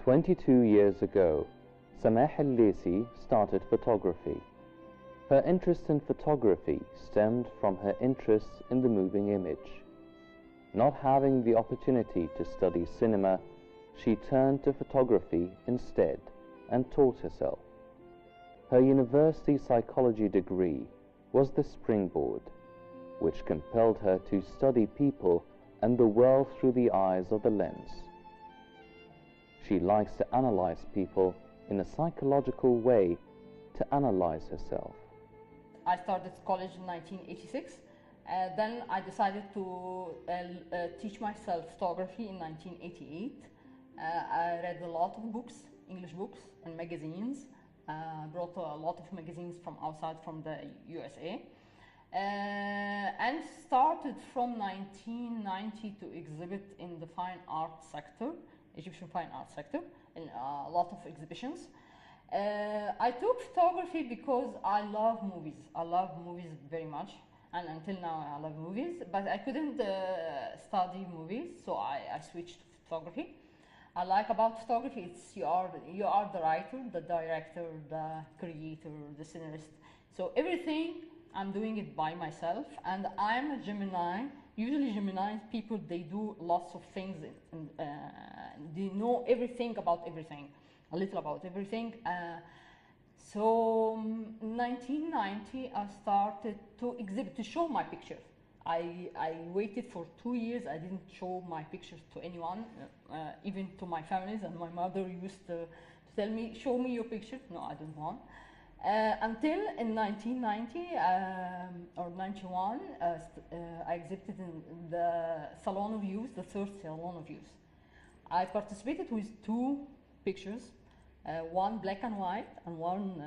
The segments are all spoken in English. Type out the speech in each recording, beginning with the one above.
22 years ago, Samah Ellaithy started photography. Her interest in photography stemmed from her interest in the moving image. Not having the opportunity to study cinema, she turned to photography instead and taught herself. Her university psychology degree was the springboard, which compelled her to study people and the world through the eyes of the lens. She likes to analyze people in a psychological way to analyze herself. I started college in 1986. Then I decided to teach myself photography in 1988. I read a lot of books, English books and magazines. Brought a lot of magazines from outside, from the USA. And started from 1990 to exhibit in the fine art sector, Egyptian fine art sector, in a lot of exhibitions. I took photography because I love movies. I love movies very much, and until now I love movies, but I couldn't study movies, so I switched to photography. I like about photography, it's you are the writer, the director, the creator, the scenarist. So everything, I'm doing it by myself, and I'm a Gemini. Usually Gemini people, they do lots of things, and they know everything about everything, a little about everything. So in 1990 I started to exhibit, to show my pictures. I waited for 2 years. I didn't show my pictures to anyone, even to my families, and my mother used to tell me, show me your picture. No, I don't want. Until in 1990 or 91, I exhibited in the Salon of Youth, the third Salon of Youth. I participated with 2 pictures, one black and white and one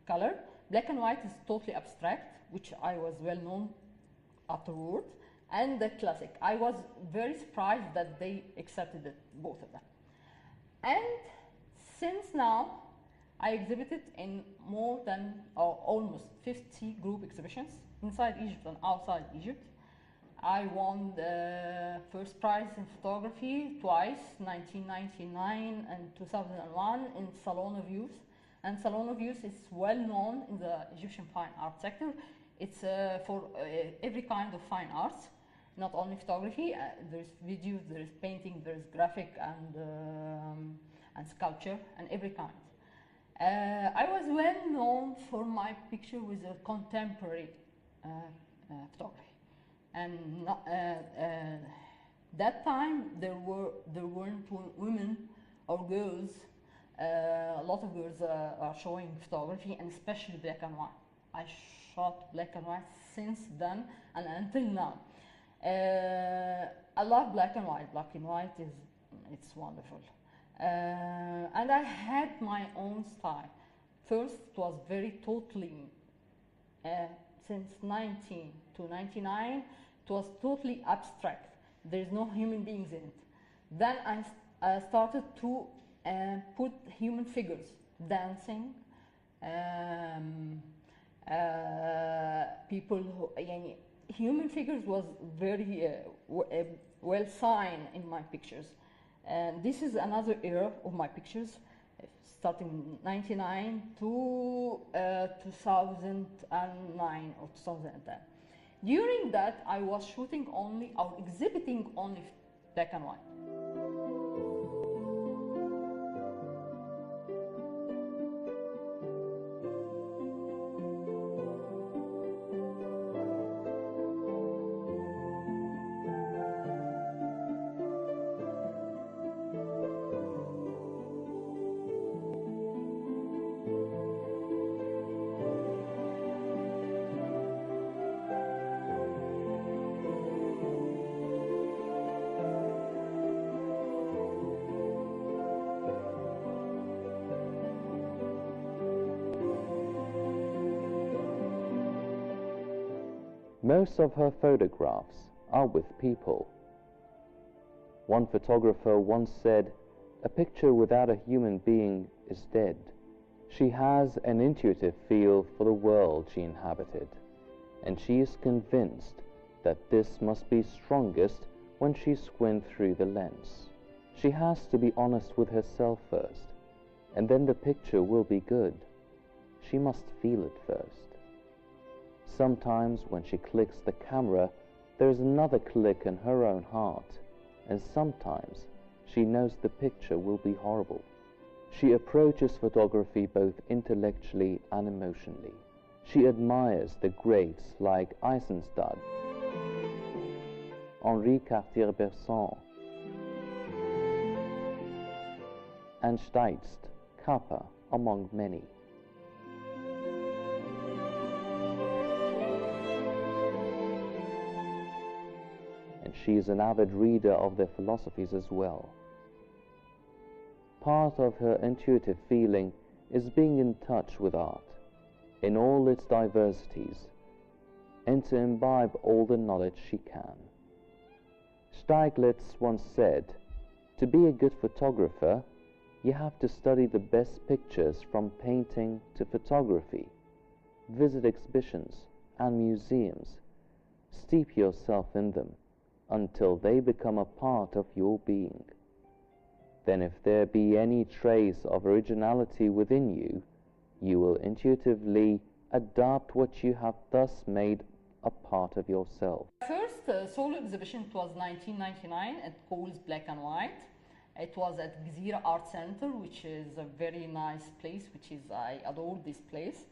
color. Black and white is totally abstract, which I was well known afterward, and the classic. I was very surprised that they accepted it, both of them. And since now, I exhibited in more than almost 50 group exhibitions inside Egypt and outside Egypt. I won the first prize in photography twice, 1999 and 2001 in Salon of Youth. And Salon of Youth is well known in the Egyptian fine art sector. It's for every kind of fine arts, not only photography. There's video, there's painting, there's graphic and sculpture, and every kind. I was well known for my picture with a contemporary photography, and that time there weren't women or girls. A lot of girls are showing photography, and especially black and white. I shot black and white since then and until now. I love black and white. Black and white it's wonderful. And I had my own style. First, it was very totally, since 19 to 99, it was totally abstract. There's no human beings in it. Then I started to put human figures dancing, people who, human figures was very well signed in my pictures. And this is another era of my pictures, starting 99 to 2009 or 2010. During that, I was shooting only or exhibiting only black and white. Most of her photographs are with people. One photographer once said, "A picture without a human being is dead." She has an intuitive feel for the world she inhabited, and she is convinced that this must be strongest when she squints through the lens. She has to be honest with herself first, and then the picture will be good. She must feel it first. Sometimes when she clicks the camera, there is another click in her own heart, and sometimes she knows the picture will be horrible. She approaches photography both intellectually and emotionally. She admires the greats like Eisenstadt, Henri Cartier-Bresson, and Steitz, Kappa, among many. And she is an avid reader of their philosophies as well. Part of her intuitive feeling is being in touch with art, in all its diversities, and to imbibe all the knowledge she can. Stieglitz once said, "To be a good photographer, you have to study the best pictures from painting to photography, visit exhibitions and museums, steep yourself in them until they become a part of your being. Then if there be any trace of originality within you, you will intuitively adopt what you have thus made a part of yourself." First solo exhibition, it was 1999, it calls Black and White. It was at Gezira Art Center, which is a very nice place, I adore this place.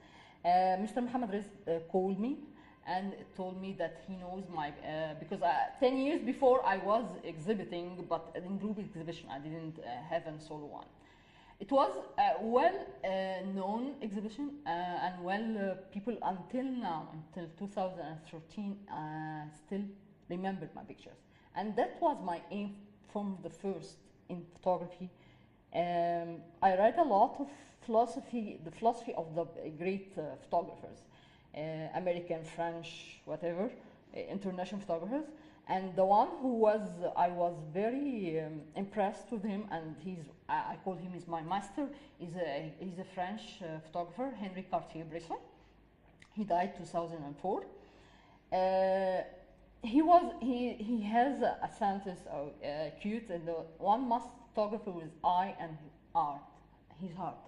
Mr. Mohammed Rizq called me and told me that he knows my, because 10 years before I was exhibiting, but in group exhibition, I didn't have a solo one. It was a well-known exhibition and people until now, until 2013, still remembered my pictures. And that was my aim from the first in photography. I read a lot of philosophy, the philosophy of the great photographers, American, French, whatever, international photographers. And the one who I was very impressed with him, and I call him is my master, he's a French photographer, Henri Cartier-Bresson. He died 2004. He has a sentence cute, and one must photograph with eye and his heart.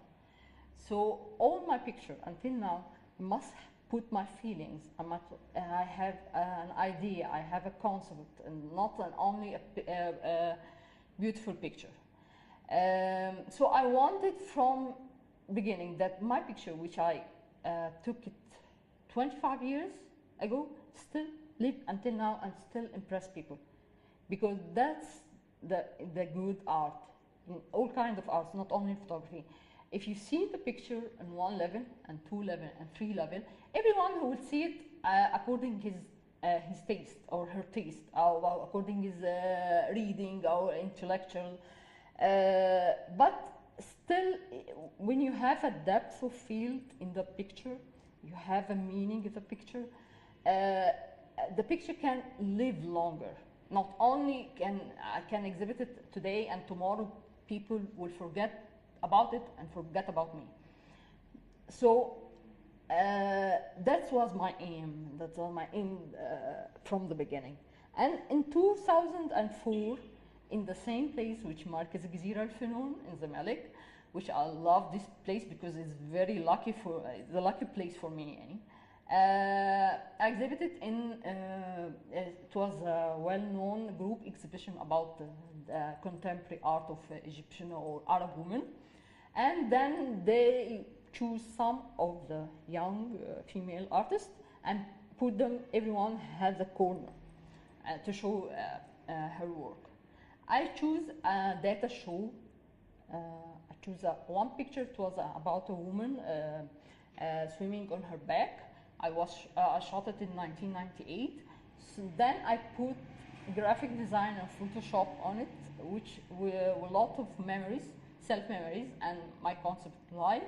So all my picture until now must put my feelings. I have an idea, I have a concept, and not only a beautiful picture. So I wanted from beginning that my picture, which I took it 25 years ago, still live until now and still impress people, because that's the good art in all kinds of arts, not only in photography. If you see the picture on 1 level and 2 level and 3 level, everyone who will see it according his taste or her taste, or according his reading or intellectual. But still, when you have a depth of field in the picture, you have a meaning in the picture, the picture can live longer. Not only I can exhibit it today and tomorrow people will forget about it and forget about me. So that was my aim. That was my aim from the beginning. And in 2004, in the same place, which Markaz Gezira Al-Fanoon in Zamalek, which I love this place because it's very lucky the lucky place for me. I exhibited in, it was a well-known group exhibition about the contemporary art of Egyptian or Arab women. And then they choose some of the young female artists and put them, everyone has a corner to show her work. I choose a data show. I choose one picture. It was about a woman swimming on her back. I shot it in 1998. So then I put graphic design and Photoshop on it, which were a lot of memories, self-memories, and my concept life.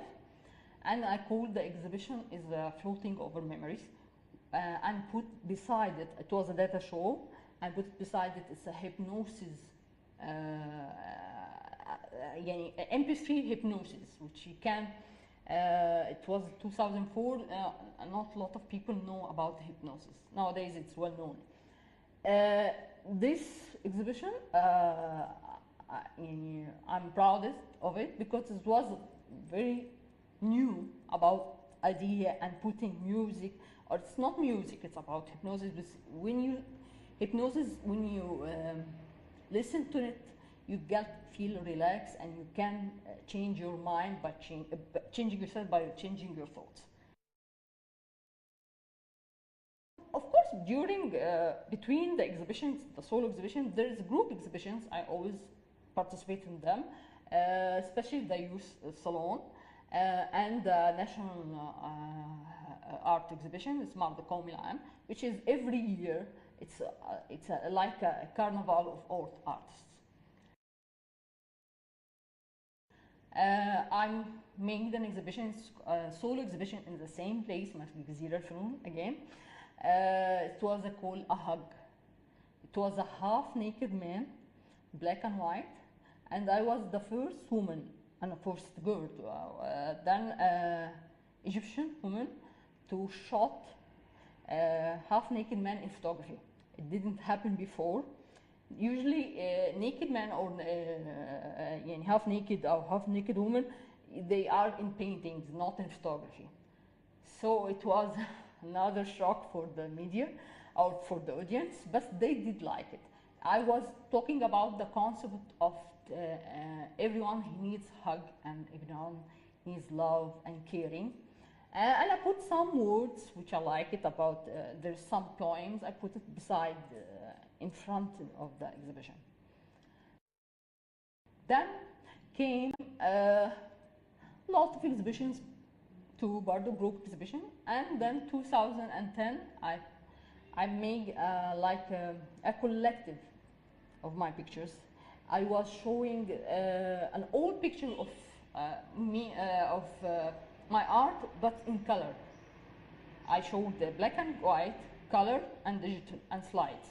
And I called the exhibition is Floating Over Memories, and put beside it, it was a data show, and put beside it is a hypnosis, MP3 hypnosis, which you can, it was 2004, not a lot of people know about hypnosis. Nowadays it's well known. This exhibition, I'm proudest of it because it was very new about idea and putting music, or it's not music, it's about hypnosis. When you listen to it, you feel relaxed, and you can change your mind by changing yourself by changing your thoughts. Of course, between the exhibitions, the solo exhibitions, there's group exhibitions. I always participate in them, especially the youth salon and the national art exhibition. It's Mardi Milan, which is every year. It's like a carnival of artists. I'm making an exhibition, solo exhibition in the same place, Masjid Al-Funun again. It was called A Hug. It was a half-naked man, black and white, and I was the first woman and the first girl, then Egyptian woman, to shot a half-naked man in photography. It didn't happen before. Usually, naked man or half-naked or half-naked woman, they are in paintings, not in photography. So it was another shock for the media or for the audience, but they did like it. I was talking about the concept of everyone needs hug and everyone needs love and caring. And I put some words which I like it about, there's some poems, I put it beside, in front of the exhibition. Then came a lot of exhibitions to Bardo Group exhibition, and then 2010 I made like a collective of my pictures. I was showing an old picture of my art, but in color. I showed the black and white, color, and digital, and slides.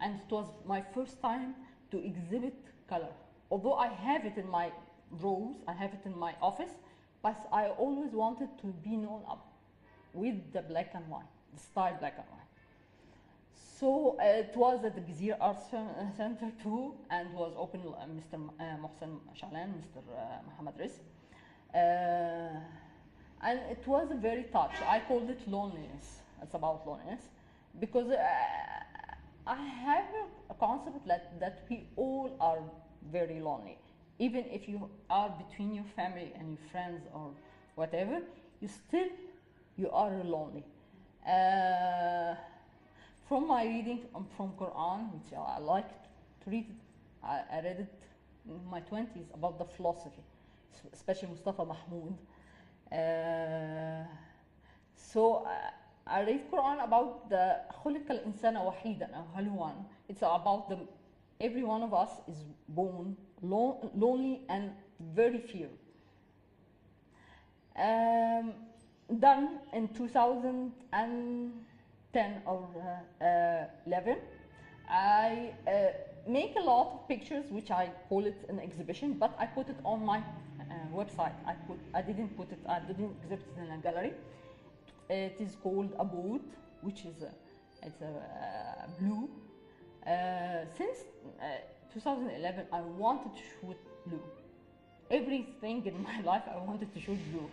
And it was my first time to exhibit color. Although I have it in my drawers, I have it in my office, but I always wanted to be known with the black and white, the style black and white. So it was at the Gizir Art Center too, and was open Mr. Mohsen Shalan, Mr. Mohammed Riz. And it was very touch. I called it loneliness. It's about loneliness because I have a concept that we all are very lonely. Even if you are between your family and your friends or whatever, you are lonely. From my reading from Quran, which I like to read, I read it in my 20s about the philosophy, especially Mustafa Mahmoud. So I read Quran about the خلق الإنسان وحيدا أو هلوان. It's about every one of us is born lonely and very fear. Then in 2010 or 11, I make a lot of pictures, which I call it an exhibition, but I put it on my website. I didn't exhibit it in a gallery. It is called a boat, which is blue. Since 2011, I wanted to shoot blue. Everything in my life, I wanted to shoot blue.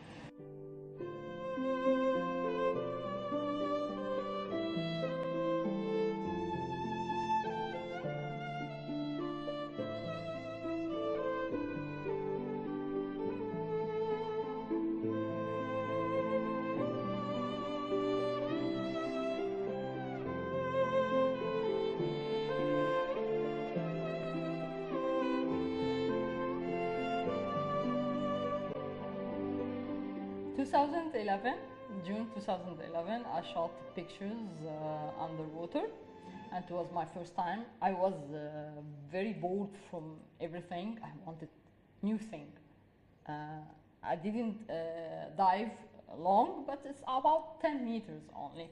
2011, June 2011, I shot pictures underwater, and it was my first time. I was very bored from everything. I wanted new thing. I didn't dive long, but it's about 10 meters only.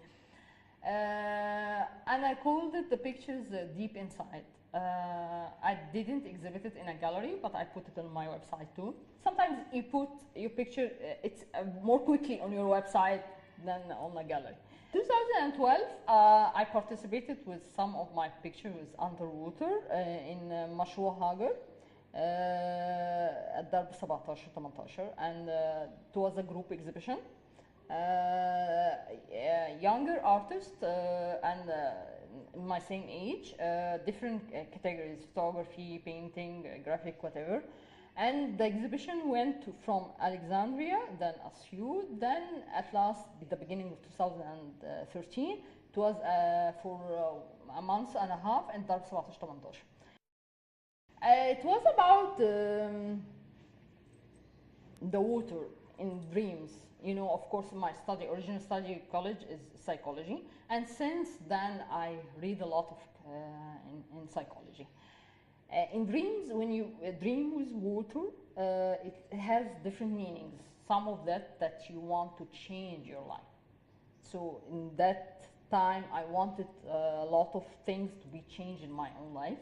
And I called it the pictures deep inside. I didn't exhibit it in a gallery, but I put it on my website too. Sometimes you put your picture, it's more quickly on your website than on a gallery. 2012, I participated with some of my pictures underwater in Mashrou Hagar. الدرب 17 18 and it was a group exhibition. Younger artists and in my same age, different categories: photography, painting, graphic, whatever. And the exhibition went from Alexandria, then Asyut, then at last, at the beginning of 2013, it was for a month and a half in Darb 17 18. It was about the water in dreams. You know, of course, my original study college is psychology, and since then I read a lot of in psychology. In dreams, when you dream with water, it has different meanings. Some of that you want to change your life. So in that time, I wanted a lot of things to be changed in my own life.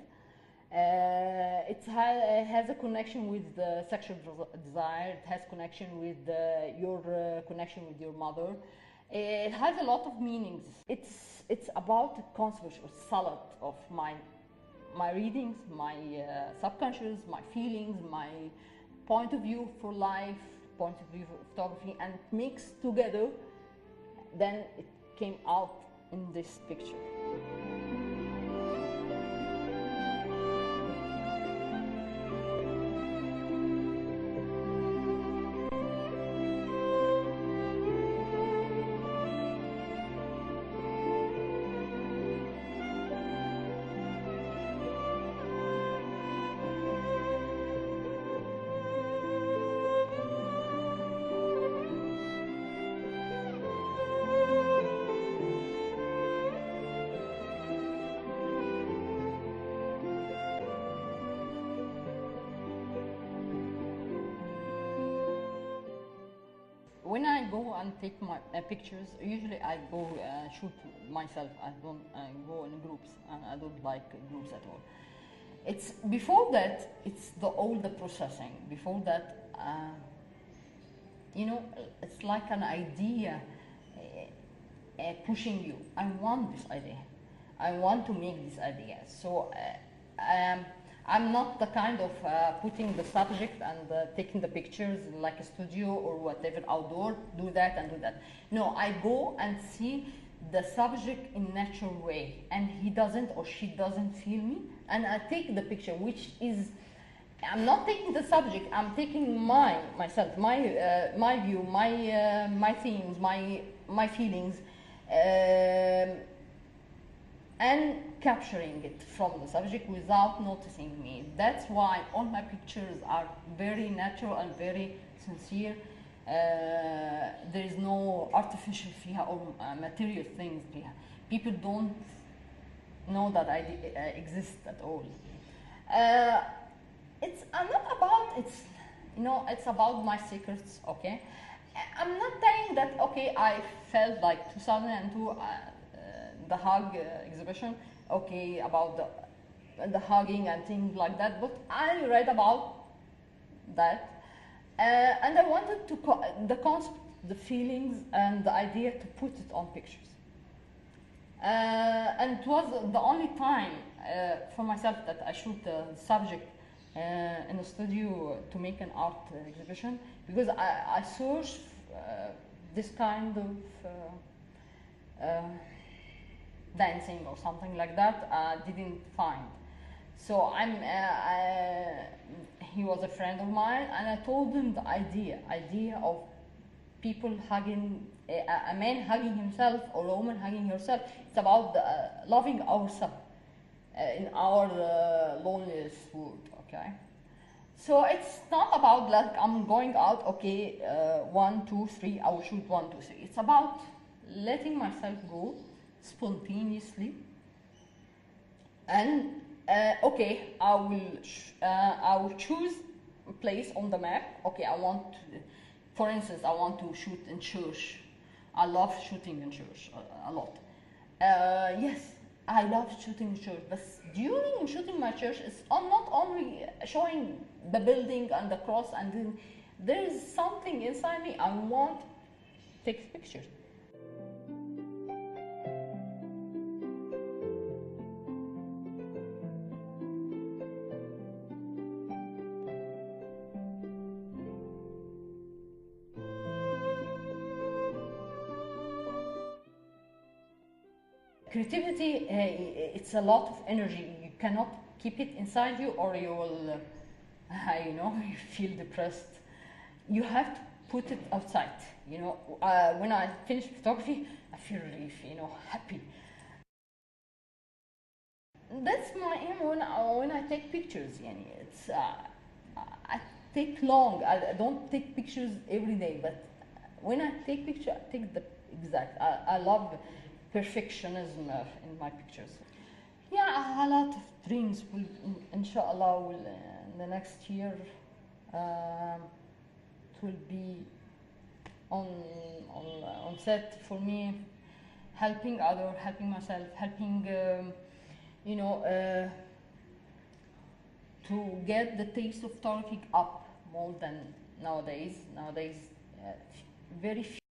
It has a connection with sexual desire. It has connection with your connection with your mother. It has a lot of meanings. It's about the concept or salad of my readings, my subconscious, my feelings, my point of view for life, point of view for photography, and mixed together. Then it came out in this picture. When I go and take my pictures, usually I go shoot myself. I don't go in groups, and I don't like groups at all. It's before that, it's all the processing. Before that, you know, it's like an idea pushing you. I want this idea. I want to make this idea. So I'm not the kind of putting the subject and taking the pictures like a studio or whatever outdoor, do that and do that. No, I go and see the subject in natural way, and he doesn't or she doesn't feel me, and I take the picture, which is, I'm not taking the subject, I'm taking myself, my view, my themes, my feelings, and capturing it from the subject without noticing me. That's why all my pictures are very natural and very sincere. There is no artificial فيها or material things فيها. People don't know that I exist at all. It's not about, it's, you know, it's about my secrets, okay? I'm not saying that, okay, I felt like 2002, the hug exhibition, okay, about the hugging and things like that, but I read about that, and I wanted to the concept, the feelings, and the idea to put it on pictures. And it was the only time for myself that I shoot the subject in a studio to make an art exhibition, because I searched this kind of dancing or something like that, didn't find. So he was a friend of mine, and I told him the idea of people hugging, a man hugging himself or a woman hugging herself. It's about loving ourselves in our loneliness world, okay? So it's not about like I'm going out, okay, 1, 2, 3, I will shoot 1, 2, 3. It's about letting myself go spontaneously, and okay, I will choose a place on the map. Okay, I want to, for instance, I want to shoot in church. I love shooting in church a lot. Yes, I love shooting in church, but during shooting my church, it's not only showing the building and the cross, and then there is something inside me. I want to take pictures. creativity, it's a lot of energy. You cannot keep it inside you, or you will, you know, you feel depressed. You have to put it outside. You know, when I finish photography, I feel relief. You know, happy. That's my aim when I take pictures. Yani, it's I take long. I don't take pictures every day, but when I take picture, I take the exact. I love perfectionism in my pictures. Yeah, a lot of dreams will, inshallah, will in the next year. It will be on set for me, helping others, helping myself, helping. You know, to get the taste of photography up more than nowadays. Nowadays, very few